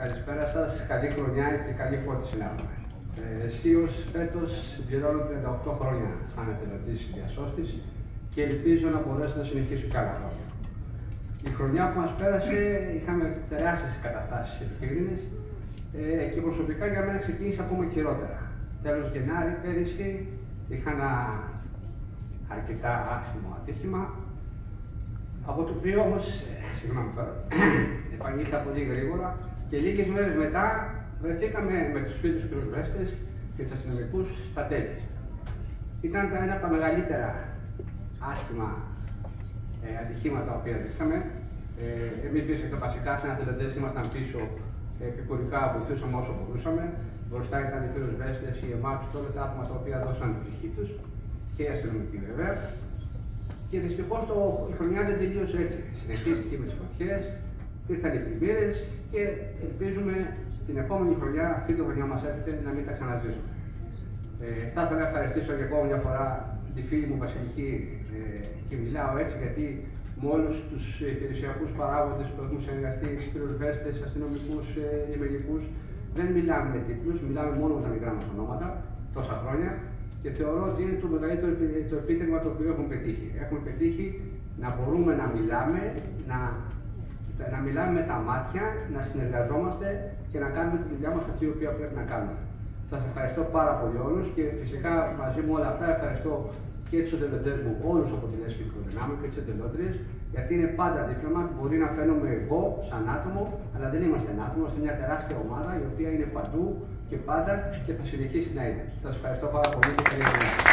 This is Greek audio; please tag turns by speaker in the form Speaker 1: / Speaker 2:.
Speaker 1: Καλησπέρα σας, καλή χρονιά και καλή φώτιση να έχουμε. Αισίως φέτος συμπληρώνω 38 χρόνια σαν εθελοντής διασώστης και ελπίζω να μπορέσω να συνεχίσω κι άλλα χρόνια. Η χρονιά που μας πέρασε είχαμε τεράστιες καταστάσεις επικίνδυνες και προσωπικά για μένα ξεκίνησε ακόμα χειρότερα. Τέλος Γενάρη πέρυσι είχα ένα αρκετά άσχημο ατύχημα, από το οποίο όμως, επανήλθα πολύ γρήγορα και λίγες μέρες μετά βρεθήκαμε με τους φίλους πυροσβέστες και τους αστυνομικούς στα τέλη. Ήταν ένα από τα μεγαλύτερα άσχημα ατυχήματα που είχαμε. Εμείς βασικά σαν εθελοντές ήμασταν πίσω, επικουρικά βοηθούσαμε όσο μπορούσαμε. Μπροστά ήταν οι πυροσβέστες, οι ΕΜΑΠΣ και όλα τα άτομα τα οποία δώσαν την ψυχή τους και οι αστυνομικοί βέβαια. Και δυστυχώς η χρονιά δεν τελείωσε έτσι. Συνεχίστηκε με τις φωτιές, ήρθαν οι πλημμύρες και ελπίζουμε την επόμενη χρονιά, αυτή τη χρονιά μας έρχεται, να μην τα ξαναζήσουμε. Θα ήθελα να ευχαριστήσω για ακόμα μια φορά τη φίλη μου Βασιλική και μιλάω έτσι γιατί με όλους τους υπηρεσιακούς παράγοντες που έχουν συνεργαστεί, πυροσβέστες, αστυνομικούς, λιμενικούς, δεν μιλάμε με τίτλους, μιλάμε μόνο με τα μικρά μας ονόματα τόσα χρόνια και θεωρώ ότι είναι το μεγαλύτερο το επίτευγμα το οποίο έχουμε πετύχει. Έχουμε πετύχει να μπορούμε να μιλάμε, να μιλάμε με τα μάτια, να συνεργαζόμαστε και να κάνουμε τη δουλειά μας αυτή η οποία πρέπει να κάνουμε. Σας ευχαριστώ πάρα πολύ όλους και φυσικά μαζί με όλα αυτά ευχαριστώ και τους εθελοντές μου, όλους από τη Λέσχη Δυνάμεων και τις εθελόντριες, γιατί είναι πάντα δίπλα μας. Μπορεί να φαίνομαι εγώ σαν άτομο, αλλά δεν είμαστε ένα άτομο, είμαστε μια τεράστια ομάδα η οποία είναι παντού και πάντα και θα συνεχίσει να είναι. Σας ευχαριστώ πάρα πολύ και καλή χρονιά.